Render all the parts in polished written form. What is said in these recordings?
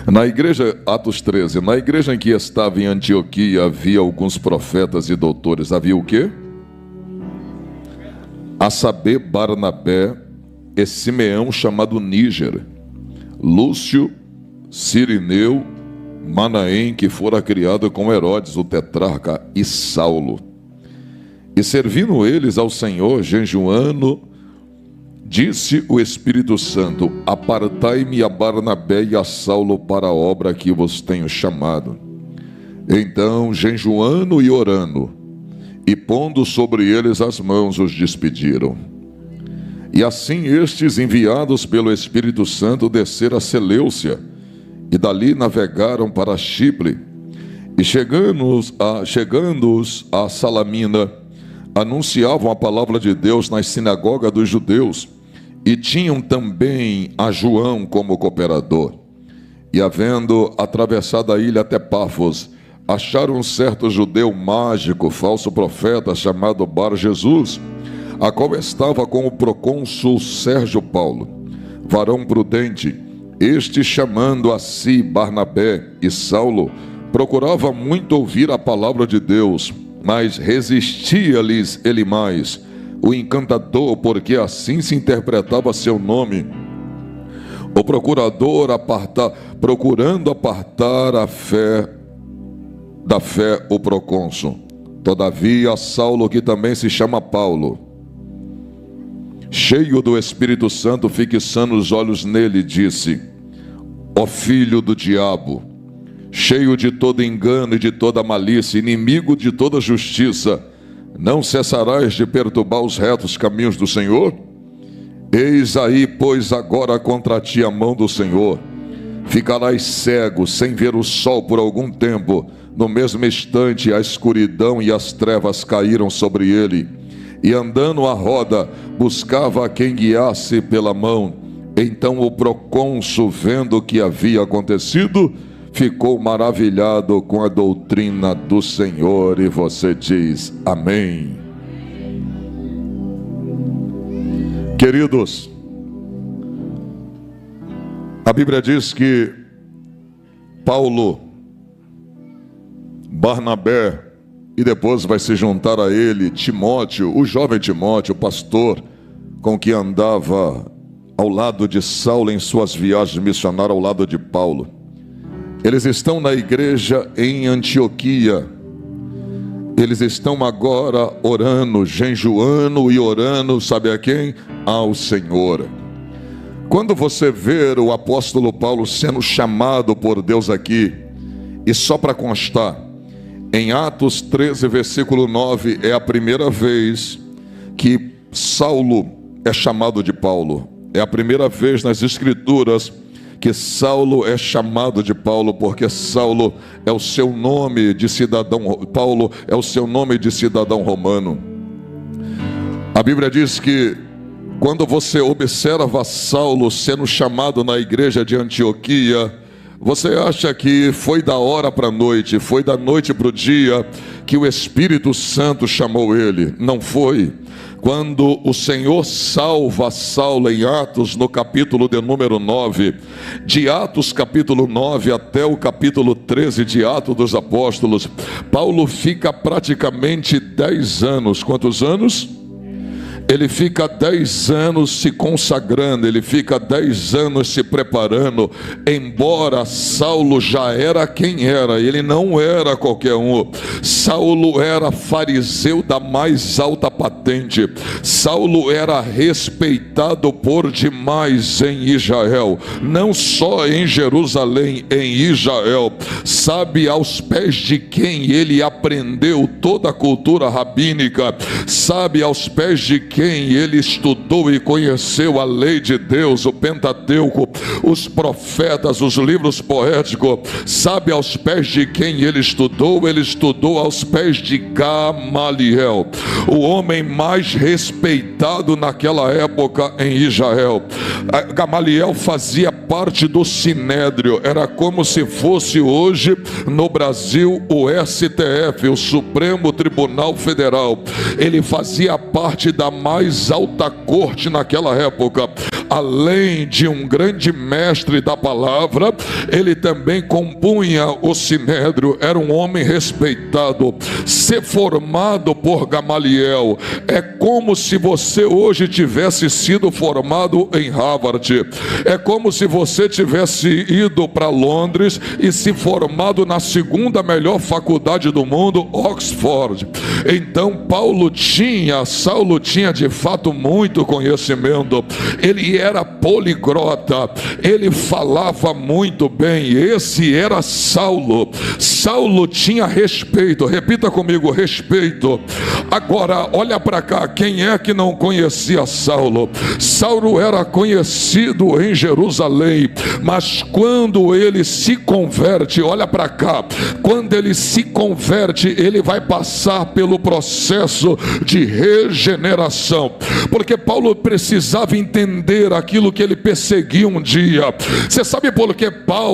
Na igreja, Atos 13, na igreja em que estava em Antioquia, havia alguns profetas e doutores. Havia o quê? A saber, Barnabé e Simeão, chamado Níger, Lúcio, Cirineu, Manaém, que fora criado com Herodes, o tetrarca, e Saulo. E servindo eles ao Senhor, jejuando, disse o Espírito Santo: apartai-me a Barnabé e a Saulo para a obra que vos tenho chamado. Então, jejuando e orando, e pondo sobre eles as mãos, os despediram. E assim estes, enviados pelo Espírito Santo, desceram a Seleucia, e dali navegaram para Chipre. E chegando-os a Salamina, anunciavam a palavra de Deus nas sinagogas dos judeus, e tinham também a João como cooperador. E havendo atravessado a ilha até Pafos, acharam um certo judeu mágico, falso profeta, chamado Bar Jesus, a qual estava com o procônsul Sérgio Paulo, varão prudente. Este, chamando a si Barnabé e Saulo, procurava muito ouvir a palavra de Deus, mas resistia-lhes Elimais, o encantador, porque assim se interpretava seu nome. O procurador procurando apartar da fé o procônsul. Todavia Saulo, que também se chama Paulo, cheio do Espírito Santo, fixando os olhos nele, disse: ó filho do diabo, cheio de todo engano e de toda malícia, inimigo de toda justiça, não cessarás de perturbar os retos caminhos do Senhor? Eis aí, pois, agora contra ti a mão do Senhor. Ficarás cego, sem ver o sol por algum tempo. No mesmo instante, a escuridão e as trevas caíram sobre ele, e andando à roda, buscava a quem guiasse pela mão. Então o procônsul, vendo o que havia acontecido, ficou maravilhado com a doutrina do Senhor. E você diz amém. Queridos, a Bíblia diz que Paulo, Barnabé, e depois vai se juntar a ele Timóteo, o jovem Timóteo, o pastor com que andava ao lado de Saulo em suas viagens missionárias, ao lado de Paulo. Eles estão na igreja em Antioquia. Eles estão agora orando, jejuando e orando, sabe a quem? Ao Senhor. Quando você vê o apóstolo Paulo sendo chamado por Deus aqui, e só para constar, em Atos 13, versículo 9, é a primeira vez que Saulo é chamado de Paulo. É a primeira vez nas Escrituras que Saulo é chamado de Paulo, porque Saulo é o seu nome de cidadão, Paulo é o seu nome de cidadão romano. A Bíblia diz que quando você observa Saulo sendo chamado na igreja de Antioquia, você acha que foi da hora para a noite, foi da noite para o dia que o Espírito Santo chamou ele? Não foi. Quando o Senhor salva Saulo em Atos, no capítulo de número 9, de Atos capítulo 9 até o capítulo 13 de Atos dos Apóstolos, Paulo fica praticamente 10 anos. Quantos anos? Ele fica 10 anos se consagrando, ele fica 10 anos se preparando. Embora Saulo já era quem era, ele não era qualquer um. Saulo era fariseu da mais alta patente. Saulo era respeitado por demais em Israel, não só em Jerusalém, em Israel. Sabe aos pés de quem ele aprendeu toda a cultura rabínica? Sabe aos pés de quem ele estudou e conheceu a lei de Deus, o Pentateuco, os profetas, os livros poéticos? Sabe aos pés de quem ele estudou? Ele estudou aos pés de Gamaliel, o homem mais respeitado naquela época em Israel. Gamaliel fazia parte do Sinédrio, era como se fosse hoje no Brasil o STF, o Supremo Tribunal Federal. Ele fazia parte da mais alta corte naquela época. além de um grande mestre da palavra, ele também compunha o sinédrio, era um homem respeitado. Ser formado por Gamaliel é como se você hoje tivesse sido formado em Harvard, é como se você tivesse ido para Londres e se formado na segunda melhor faculdade do mundo, Oxford. Então Saulo tinha de fato muito conhecimento, ele era poliglota, ele falava muito bem. Esse era Saulo. Saulo tinha respeito, repita comigo, respeito. Agora olha para cá, quem é que não conhecia Saulo? Saulo era conhecido em Jerusalém, mas quando ele se converte, olha para cá, quando ele se converte, ele vai passar pelo processo de regeneração, porque Paulo precisava entender aquilo que ele perseguiu um dia. Você sabe por que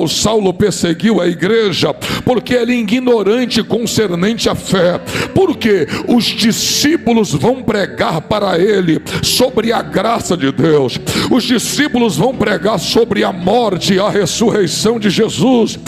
Saulo perseguiu a igreja? Porque ele é ignorante concernente à fé. Porque os discípulos vão pregar para ele sobre a graça de Deus, os discípulos vão pregar sobre a morte e a ressurreição de Jesus.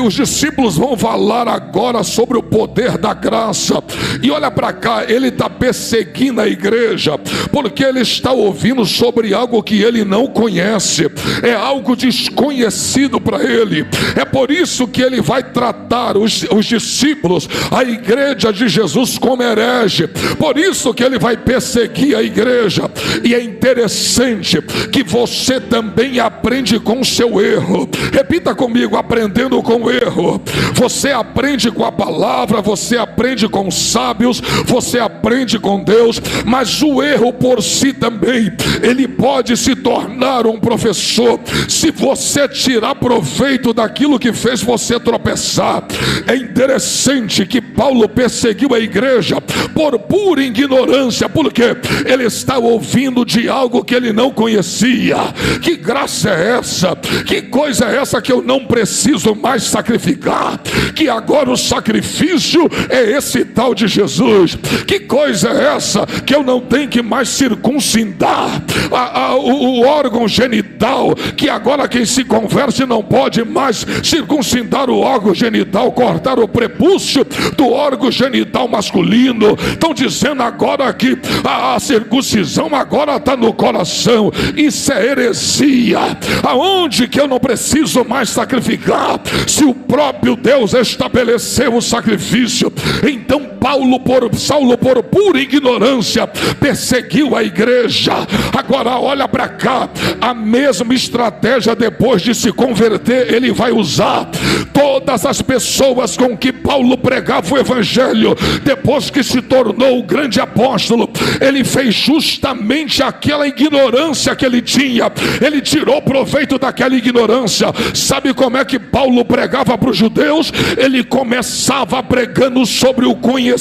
Os discípulos vão falar agora sobre o poder da graça. E olha para cá, ele está perseguindo a igreja porque ele está ouvindo sobre algo que ele não conhece, é algo desconhecido para ele. É por isso que ele vai tratar os discípulos, a igreja de Jesus, como herege. Por isso que ele vai perseguir a igreja. E é interessante que você também aprende com o seu erro. Repita comigo, aprendendo com o erro. Você aprende com a palavra, você aprende com os sábios, você aprende com Deus, mas o erro por si também, ele pode se tornar um professor, se você tirar proveito daquilo que fez você tropeçar. É interessante que Paulo perseguiu a igreja por pura ignorância, porque ele está ouvindo de algo que ele não conhecia. Que graça é essa? Que coisa é essa que eu não preciso mais sacrificar? Que agora o sacrifício é esse tal de Jesus. Que coisa é essa que eu não tenho que mais circuncidar o órgão genital? Que agora quem se converte não pode mais circuncidar o órgão genital, cortar o prepúcio do órgão genital masculino. Estão dizendo agora que a circuncisão agora está no coração. Isso é heresia. Aonde que eu não preciso mais sacrificar, se o próprio Deus estabeleceu o sacrifício? Então Saulo por pura ignorância perseguiu a igreja. Agora olha para cá, a mesma estratégia depois de se converter ele vai usar. Todas as pessoas com que Paulo pregava o evangelho, depois que se tornou o grande apóstolo, ele fez justamente aquela ignorância que ele tinha, ele tirou proveito daquela ignorância. Sabe como é que Paulo pregava para os judeus? Ele começava pregando sobre o conhecido.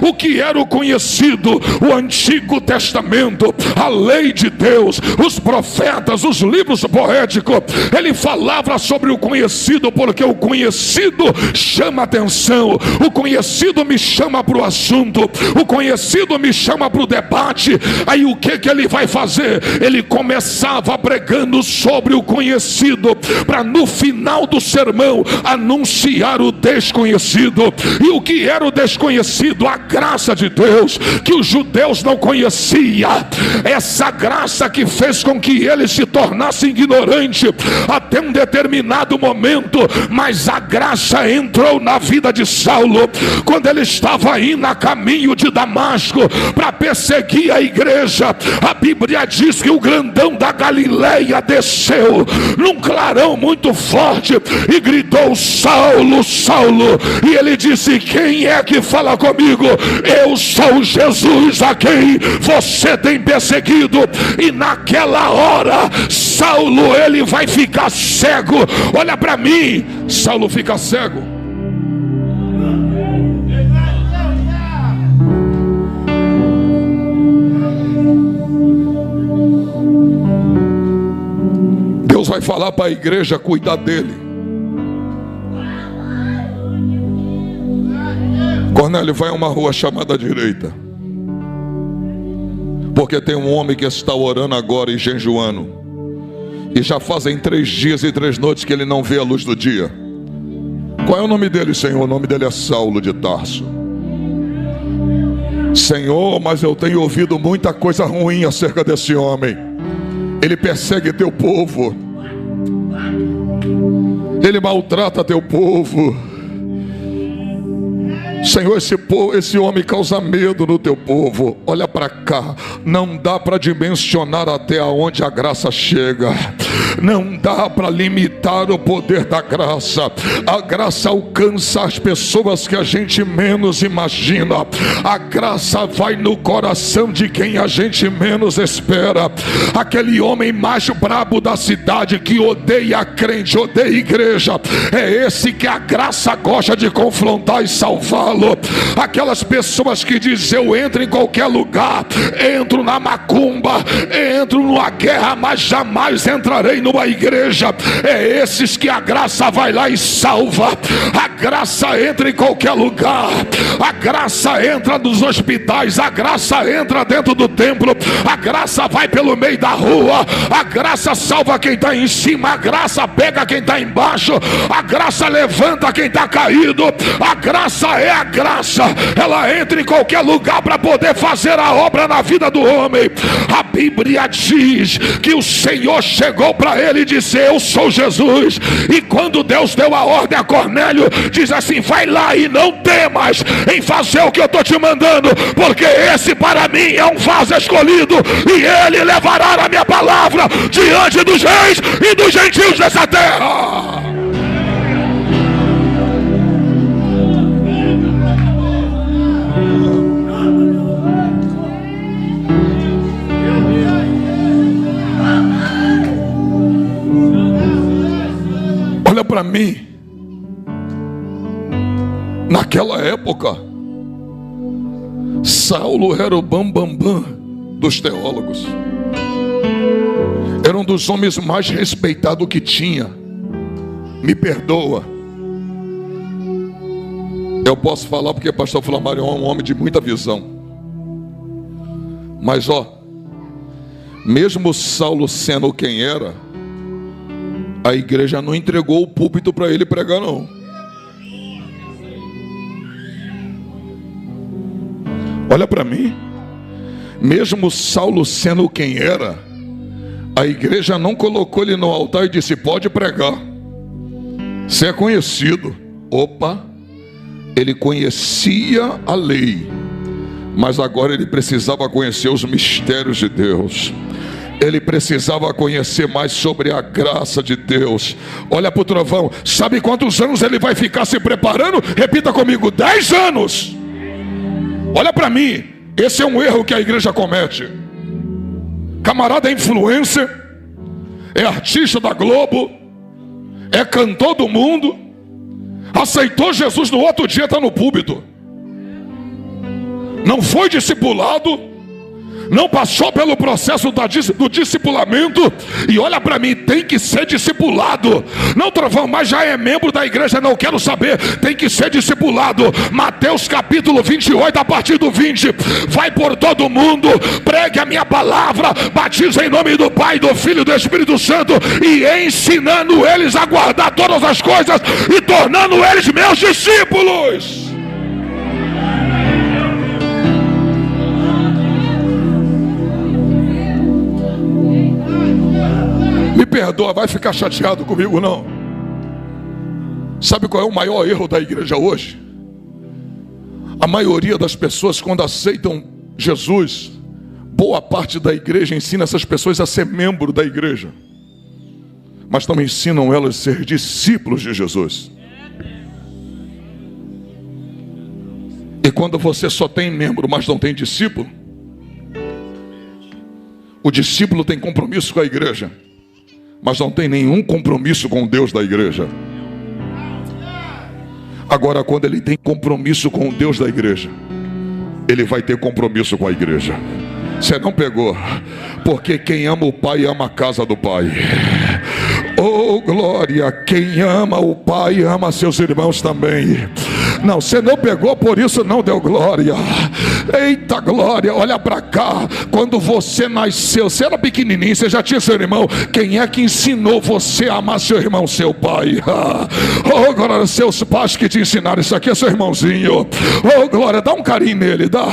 O que era o conhecido? O Antigo Testamento, a lei de Deus, os profetas, os livros poéticos. Ele falava sobre o conhecido, porque o conhecido chama atenção, o conhecido me chama para o assunto, o conhecido me chama para o debate. Aí o que ele vai fazer? Ele começava pregando sobre o conhecido, para no final do sermão anunciar o desconhecido. E o que era o desconhecido? A graça de Deus, que os judeus não conheciam. Essa graça que fez com que ele se tornasse ignorante até um determinado momento. Mas a graça entrou na vida de Saulo quando ele estava indo a caminho de Damasco para perseguir a igreja. A Bíblia diz que o grandão da Galileia desceu num clarão muito forte e gritou: Saulo, Saulo. E ele disse: quem é que fala comigo? Eu sou Jesus a quem você tem perseguido. E naquela hora Saulo, ele vai ficar cego. Olha para mim, Saulo fica cego. Deus vai falar para a igreja cuidar dele. Cornélio, vai a uma rua chamada direita. Porque tem um homem que está orando agora e jejuando, e já fazem 3 dias e 3 noites que ele não vê a luz do dia. Qual é o nome dele, Senhor? O nome dele é Saulo de Tarso. Senhor, mas eu tenho ouvido muita coisa ruim acerca desse homem. Ele persegue teu povo, ele maltrata teu povo. Senhor, esse homem causa medo no teu povo. Olha para cá, não dá para dimensionar até onde a graça chega. Não dá para limitar o poder da graça. A graça alcança as pessoas que a gente menos imagina. A graça vai no coração de quem a gente menos espera. Aquele homem mais brabo da cidade que odeia crente, odeia igreja, é esse que a graça gosta de confrontar e salvar. Aquelas pessoas que dizem: eu entro em qualquer lugar, entro na macumba, entro numa guerra, mas jamais entrarei numa igreja. É esses que a graça vai lá e salva. A graça entra em qualquer lugar. A graça entra nos hospitais. A graça entra dentro do templo. A graça vai pelo meio da rua. A graça salva quem está em cima. A graça pega quem está embaixo. A graça levanta quem está caído. A graça é a graça, ela entra em qualquer lugar para poder fazer a obra na vida do homem. A Bíblia diz que o Senhor chegou para ele e disse: eu sou Jesus. E quando Deus deu a ordem a Cornélio, diz assim: vai lá e não temas em fazer o que eu estou te mandando, porque esse para mim é um vaso escolhido, e ele levará a minha palavra diante dos reis e dos gentios dessa terra. Olha para mim, naquela época, Saulo era o bambambam dos teólogos, era um dos homens mais respeitados que tinha. Me perdoa, eu posso falar porque o pastor Flamário é um homem de muita visão, mas mesmo Saulo sendo quem era, a igreja não entregou o púlpito para ele pregar, não. Olha para mim, mesmo Saulo sendo quem era, a igreja não colocou ele no altar e disse: pode pregar, você é conhecido. Opa, ele conhecia a lei, mas agora ele precisava conhecer os mistérios de Deus. Ele precisava conhecer mais sobre a graça de Deus. Olha para o trovão, sabe quantos anos ele vai ficar se preparando? Repita comigo: 10 anos. Olha para mim, esse é um erro que a igreja comete. Camarada é influencer, é artista da Globo, é cantor do mundo, aceitou Jesus, no outro dia está no púlpito, não foi discipulado, não passou pelo processo do discipulamento. E olha para mim, tem que ser discipulado. Não, trovão, mas já é membro da igreja, não quero saber. Tem que ser discipulado. Mateus capítulo 28, a partir do 20: vai por todo mundo, pregue a minha palavra, batize em nome do Pai, do Filho e do Espírito Santo, e ensinando eles a guardar todas as coisas, e tornando eles meus discípulos. Me perdoa, vai ficar chateado comigo não? Sabe qual é o maior erro da igreja hoje? A maioria das pessoas, quando aceitam Jesus, boa parte da igreja ensina essas pessoas a ser membro da igreja, mas não ensinam elas a ser discípulos de Jesus. E quando você só tem membro, mas não tem discípulo, o discípulo tem compromisso com a igreja, mas não tem nenhum compromisso com o Deus da igreja. Agora, quando ele tem compromisso com o Deus da igreja, ele vai ter compromisso com a igreja. Você não pegou? Porque quem ama o Pai ama a casa do Pai. Oh glória, quem ama o Pai ama seus irmãos também. Não, você não pegou, por isso não deu glória. Eita glória, olha para cá. Quando você nasceu, você era pequenininho, você já tinha seu irmão. Quem é que ensinou você a amar seu irmão? Seu pai. Oh glória, seus pais que te ensinaram. Isso aqui é seu irmãozinho. Oh glória, dá um carinho nele, dá.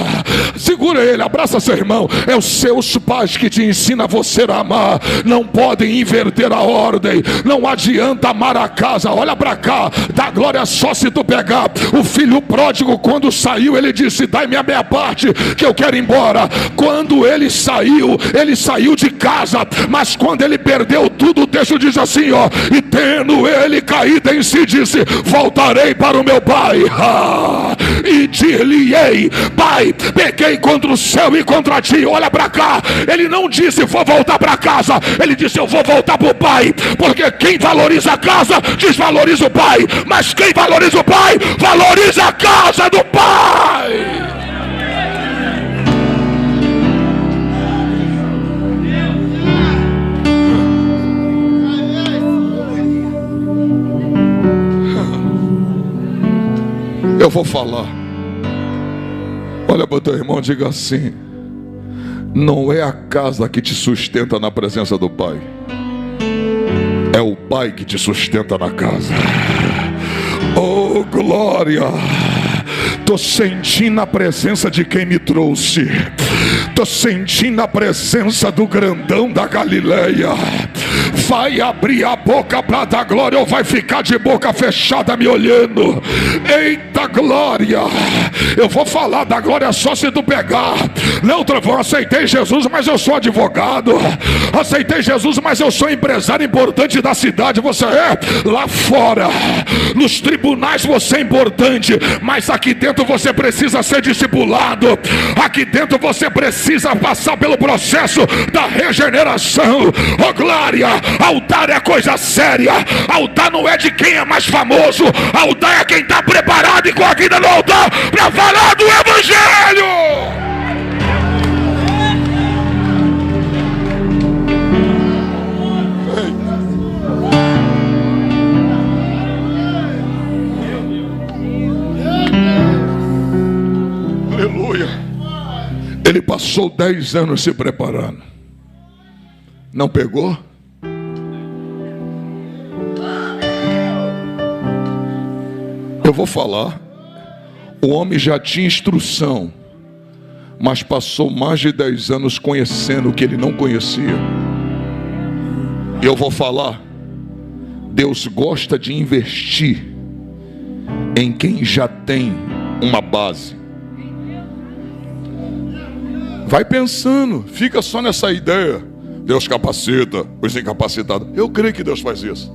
Segura ele, abraça seu irmão. É os seus pais que te ensinam você a amar. Não podem inverter a ordem. Não adianta amar a casa. Olha para cá, dá glória só se tu pegar. O filho pródigo, quando saiu, ele disse: dai-me a minha parte, que eu quero ir embora. Quando ele saiu de casa, mas quando ele perdeu tudo, o texto diz assim, ó: e tendo ele caído em si, disse: voltarei para o meu pai, e dir-lhe-ei: pai, pequei contra o céu e contra ti. Olha para cá, ele não disse vou voltar para casa, ele disse eu vou voltar para o pai, porque quem valoriza a casa desvaloriza o pai, mas quem valoriza o pai valoriza a casa do pai. Eu vou falar. Olha para o teu irmão, diga assim: não é a casa que te sustenta na presença do pai, é o pai que te sustenta na casa. Oh glória, tô sentindo a presença de quem me trouxe. Tô sentindo a presença do grandão da Galileia. Vai abrir a boca para dar glória ou vai ficar de boca fechada me olhando? Eita glória, eu vou falar da glória só se tu pegar. Não, trovão, aceitei Jesus, mas eu sou advogado. Aceitei Jesus, mas eu sou empresário importante da cidade. Você é lá fora, nos tribunais você é importante, mas aqui dentro você precisa ser discipulado. Aqui dentro você precisa passar pelo processo da regeneração. Oh glória, altar é coisa séria. Altar não é de quem é mais famoso. Altar é quem está preparado e com a vida no altar para falar do evangelho. Aleluia. Ele passou 10 anos se preparando. Não pegou? Eu vou falar. O homem já tinha instrução, mas passou mais de 10 anos conhecendo o que ele não conhecia. E eu vou falar. Deus gosta de investir em quem já tem uma base. Vai pensando, fica só nessa ideia. Deus capacita os incapacitados. Eu creio que Deus faz isso,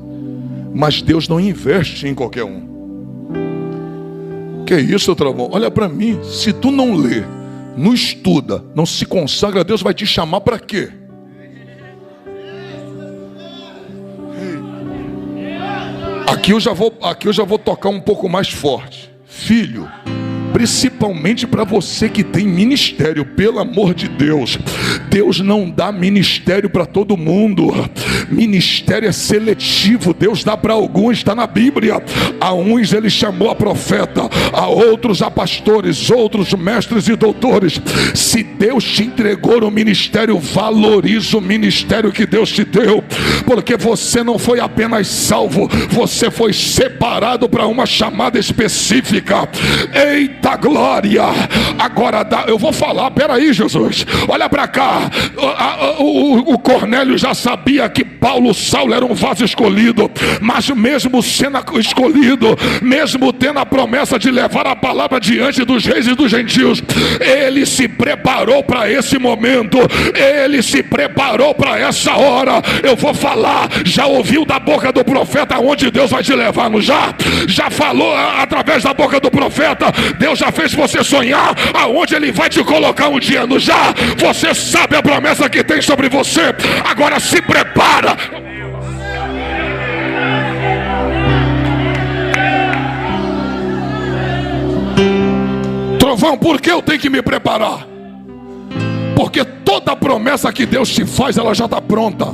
mas Deus não investe em qualquer um. Que é isso, seu travão? Olha para mim. Se tu não lê, não estuda, não se consagra, Deus vai te chamar para quê? Aqui eu já vou tocar um pouco mais forte. Filho, principalmente para você que tem ministério, pelo amor de Deus, Deus não dá ministério para todo mundo. Ministério é seletivo. Deus dá para alguns, está na Bíblia. A uns ele chamou a profeta, a outros a pastores, outros mestres e doutores. Se Deus te entregou no ministério, valoriza o ministério que Deus te deu, porque você não foi apenas salvo, você foi separado para uma chamada específica. Eita glória! Agora eu vou falar, peraí Jesus, olha para cá. O Cornélio já sabia que Saulo era um vaso escolhido, mas mesmo sendo escolhido, mesmo tendo a promessa de levar a palavra diante dos reis e dos gentios, ele se preparou para esse momento, ele se preparou para essa hora. Eu vou falar, já ouviu da boca do profeta onde Deus vai te levar, não já? Já falou através da boca do profeta, Deus já fez você sonhar aonde ele vai te colocar um dia, não já? Você sabe a promessa que tem sobre você. Agora se prepara. Trovão, por que eu tenho que me preparar? Porque toda promessa que Deus te faz, ela já está pronta.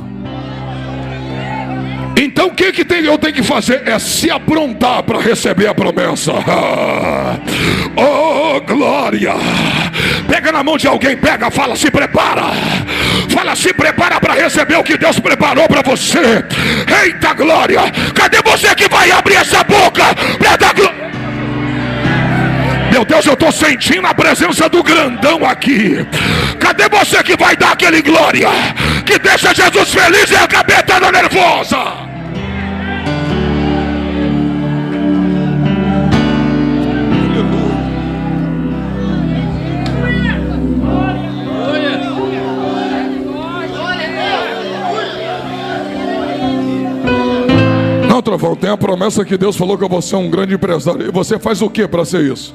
Então Então o que eu tenho que fazer? É se aprontar para receber a promessa. Oh, glória! Pega na mão de alguém, pega, fala, se prepara. Fala, se prepara para receber o que Deus preparou para você. Eita glória! Cadê você que vai abrir essa boca para dar glória? Meu Deus, eu estou sentindo a presença do grandão aqui. Cadê você que vai dar aquele glória que deixa Jesus feliz e a cabeçada nervosa? Não, Trovão, tem a promessa que Deus falou que você é um grande empresário. E você faz o que para ser isso?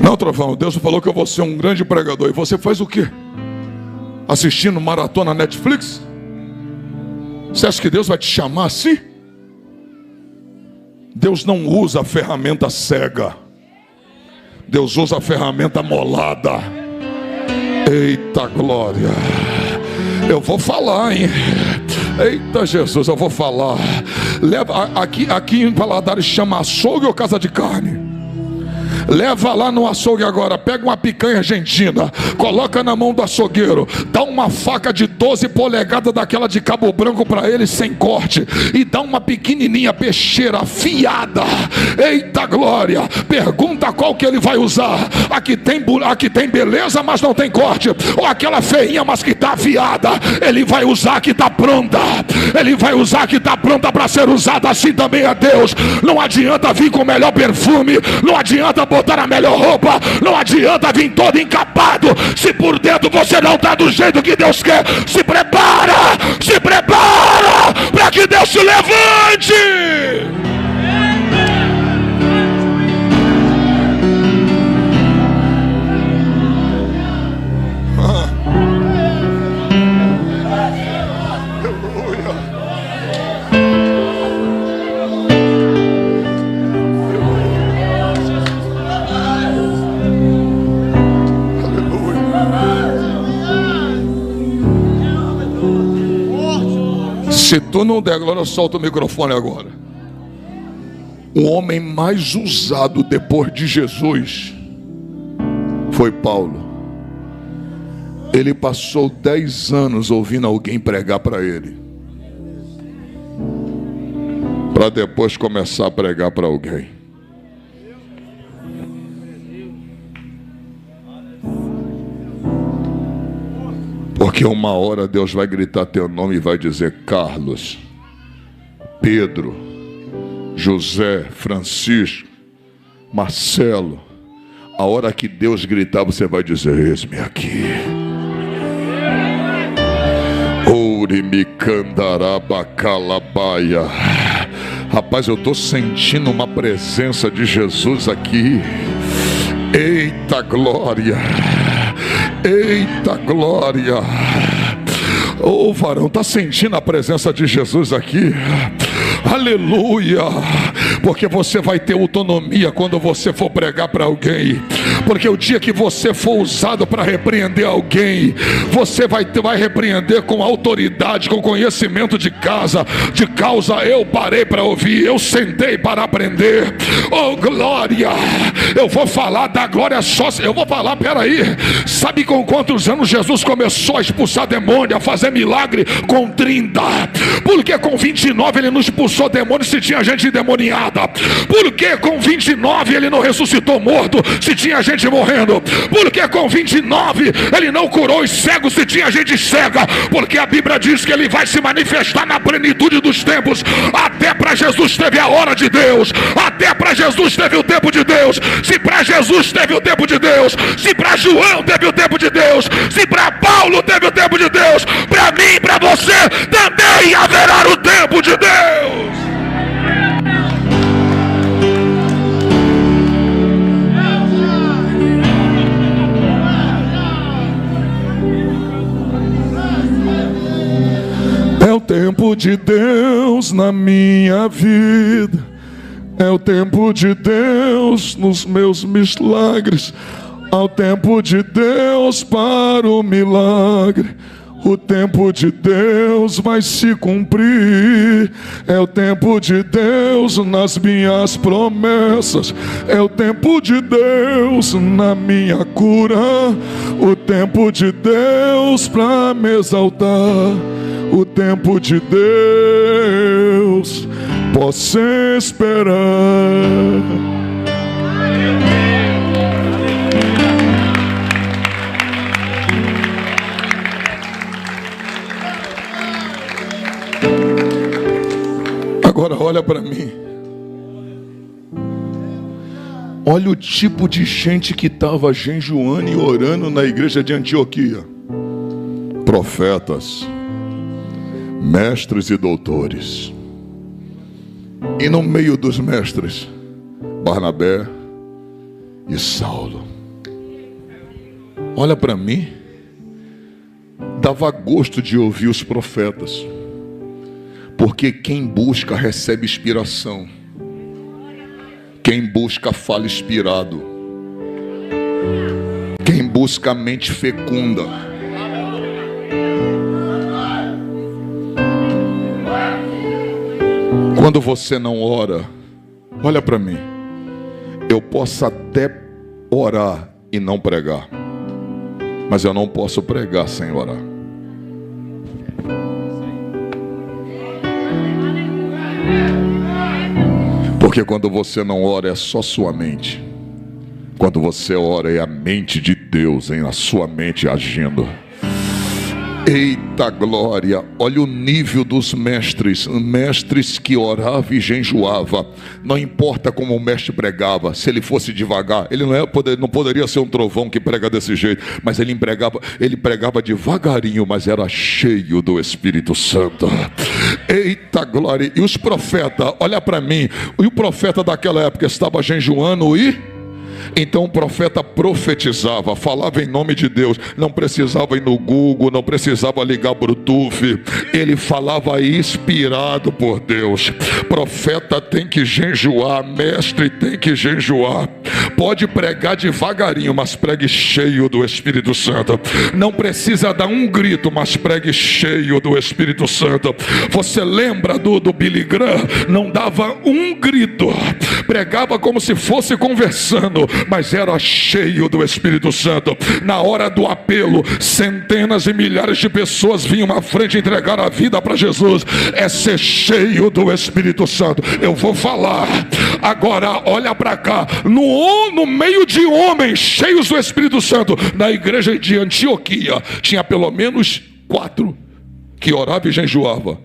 Não, Trovão, Deus falou que eu vou ser um grande pregador. E você faz o quê? Assistindo maratona Netflix? Você acha que Deus vai te chamar assim? Deus não usa a ferramenta cega. Deus usa a ferramenta molada. Eita glória! Eu vou falar, hein? Eita Jesus, eu vou falar. Leva aqui em Valadares chama açougue ou casa de carne? Leva lá no açougue agora, pega uma picanha argentina, coloca na mão do açougueiro, dá uma faca de 12 polegadas daquela de Cabo Branco para ele sem corte, e dá uma pequenininha peixeira afiada. Eita glória! Pergunta qual que ele vai usar. Aqui tem beleza, mas não tem corte, ou aquela feinha, mas que está afiada. Ele vai usar que está pronta. Ele vai usar que está pronta para ser usada. Assim também é Deus. Não adianta vir com o melhor perfume, não adianta botar a melhor roupa, não adianta vir todo encapado se por dentro você não está do jeito que Deus quer. Se prepara para que Deus se levante. Se tu não der glória, solta o microfone agora. O homem mais usado depois de Jesus foi Paulo. Ele passou 10 anos ouvindo alguém pregar para ele, para depois começar a pregar para alguém. Porque uma hora Deus vai gritar teu nome e vai dizer: Carlos, Pedro, José, Francisco, Marcelo. A hora que Deus gritar, você vai dizer: eis-me aqui. Ourimi candarabacalabaia. Rapaz, eu estou sentindo uma presença de Jesus aqui. Eita glória! Eita glória! Ô varão, está sentindo a presença de Jesus aqui? Aleluia! Porque você vai ter autonomia quando você for pregar para alguém. Porque o dia que você for usado para repreender alguém, você vai repreender com autoridade, com conhecimento de causa. Eu parei para ouvir, eu sentei para aprender. Oh glória! Eu vou falar da glória só. Eu vou falar, peraí. Sabe com quantos anos Jesus começou a expulsar demônio, a fazer milagre? Com 30. Por que com 29 ele não expulsou demônio se tinha gente endemoniada? Por que com 29 ele não ressuscitou morto se tinha gente morrendo? Por que com 29 ele não curou os cegos se tinha gente cega? Porque a Bíblia diz que ele vai se manifestar na plenitude dos tempos. Até para Jesus teve a hora de Deus, até para Jesus teve o tempo de Deus. Se para Jesus teve o tempo de Deus, se para João teve o tempo de Deus, se para Paulo teve o tempo de Deus, para mim e para você também haverá o tempo de Deus. É o tempo de Deus na minha vida, é o tempo de Deus nos meus milagres. Ao tempo de Deus para o milagre, o tempo de Deus vai se cumprir. É o tempo de Deus nas minhas promessas, é o tempo de Deus na minha cura, o tempo de Deus para me exaltar, o tempo de Deus, posso esperar. Agora olha para mim. Olha o tipo de gente que estava jejuando e orando na igreja de Antioquia. Profetas, mestres e doutores. E no meio dos mestres, Barnabé e Saulo. Olha para mim. Dava gosto de ouvir os profetas. Porque quem busca recebe inspiração. Quem busca fala inspirado. Quem busca a mente fecunda. Quando você não ora, olha para mim. Eu posso até orar e não pregar, mas eu não posso pregar sem orar. Porque quando você não ora é só sua mente. Quando você ora é a mente de Deus na sua mente agindo. Eita glória, olha o nível dos mestres. Mestres que oravam e jejuavam. Não importa como o mestre pregava. Se ele fosse devagar, ele não poderia ser um trovão que prega desse jeito. Mas ele pregava devagarinho, mas era cheio do Espírito Santo. Eita glória. E os profetas, olha para mim. E o profeta daquela época estava jejuando e... Então o profeta profetizava, falava em nome de Deus, não precisava ir no Google, não precisava ligar Bluetooth, ele falava inspirado por Deus. Profeta tem que jejuar, mestre tem que jejuar. Pode pregar devagarinho, mas pregue cheio do Espírito Santo. Não precisa dar um grito, mas pregue cheio do Espírito Santo. Você lembra do Billy Graham? Não dava um grito, pregava como se fosse conversando, mas era cheio do Espírito Santo. Na hora do apelo, centenas e milhares de pessoas vinham à frente entregar a vida para Jesus. É ser cheio do Espírito Santo. Eu vou falar agora, olha para cá. No meio de homens cheios do Espírito Santo, na igreja de Antioquia tinha pelo menos 4 que oravam e jejuavam.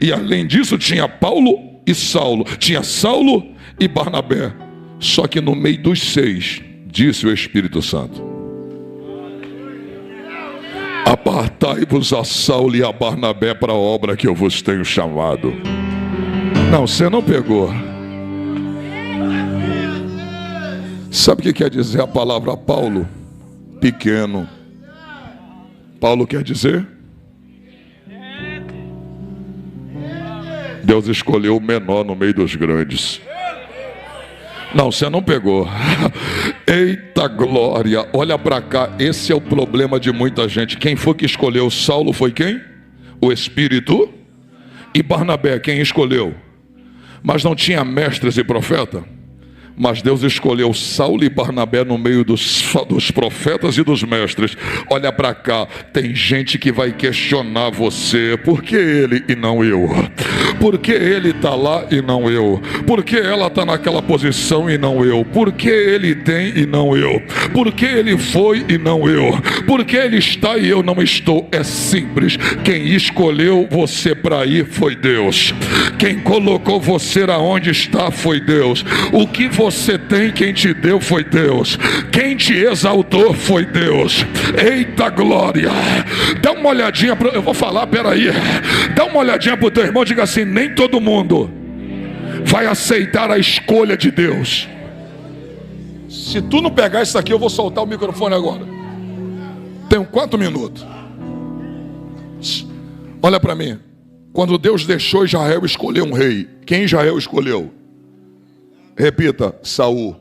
E além disso tinha Paulo e Saulo. Tinha Saulo e Barnabé. Só que no meio dos 6, disse o Espírito Santo: apartai-vos a Saulo e a Barnabé para a obra que eu vos tenho chamado. Não, você não pegou. Sabe o que quer dizer a palavra Paulo? Pequeno. Paulo quer dizer? Deus escolheu o menor no meio dos grandes. Não, você não pegou. Eita glória, olha para cá. Esse é o problema de muita gente. Quem foi que escolheu Saulo foi quem? O Espírito. E Barnabé, quem escolheu? Mas não tinha mestres e profeta? Mas Deus escolheu Saulo e Barnabé no meio dos profetas e dos mestres. Olha para cá, tem gente que vai questionar você. Por que ele e não eu? Por que ele está lá e não eu? Por que ela está naquela posição e não eu? Por que ele tem e não eu? Por que ele foi e não eu? Por que ele está e eu não estou? É simples. Quem escolheu você para ir foi Deus. Quem colocou você aonde está foi Deus. O que você tem, quem te deu foi Deus. Quem te exaltou foi Deus. Eita glória. Dá uma olhadinha eu vou falar, peraí. Dá uma olhadinha pro teu irmão e diga assim: nem todo mundo vai aceitar a escolha de Deus. Se tu não pegar isso aqui, eu vou soltar o microfone agora. Tenho 4 minutos. Olha para mim. Quando Deus deixou Israel escolher um rei, quem Israel escolheu? Repita: Saul.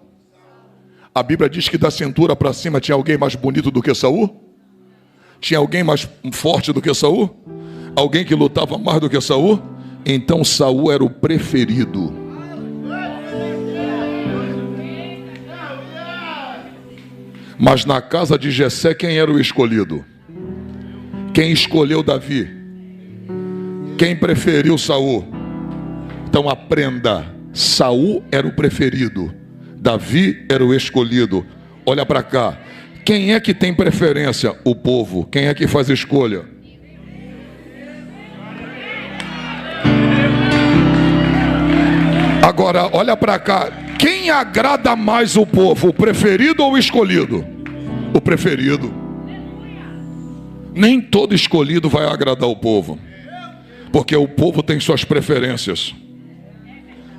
A Bíblia diz que da cintura para cima tinha alguém mais bonito do que Saul? Tinha alguém mais forte do que Saul? Alguém que lutava mais do que Saul? Então Saul era o preferido. Mas na casa de Jessé, quem era o escolhido? Quem escolheu Davi? Quem preferiu Saul? Então aprenda, Saul era o preferido, Davi era o escolhido. Olha para cá, quem é que tem preferência? O povo. Quem é que faz escolha? Agora, olha para cá, quem agrada mais o povo? O preferido ou o escolhido? O preferido. Nem todo escolhido vai agradar o povo, porque o povo tem suas preferências.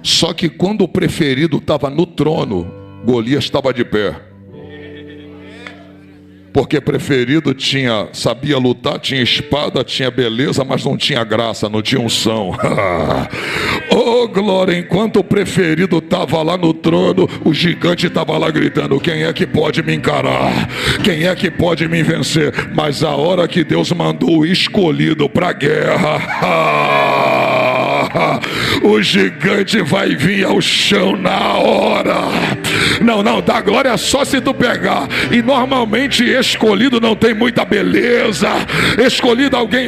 Só que quando o preferido estava no trono, Golias estava de pé. Porque preferido sabia lutar, tinha espada, tinha beleza, mas não tinha graça, não tinha unção. Oh glória, enquanto o preferido estava lá no trono, o gigante estava lá gritando: quem é que pode me encarar? Quem é que pode me vencer? Mas a hora que Deus mandou o escolhido para a guerra, o gigante vai vir ao chão na hora. Não, dá glória só se tu pegar. E normalmente escolhido não tem muita beleza. Escolhido alguém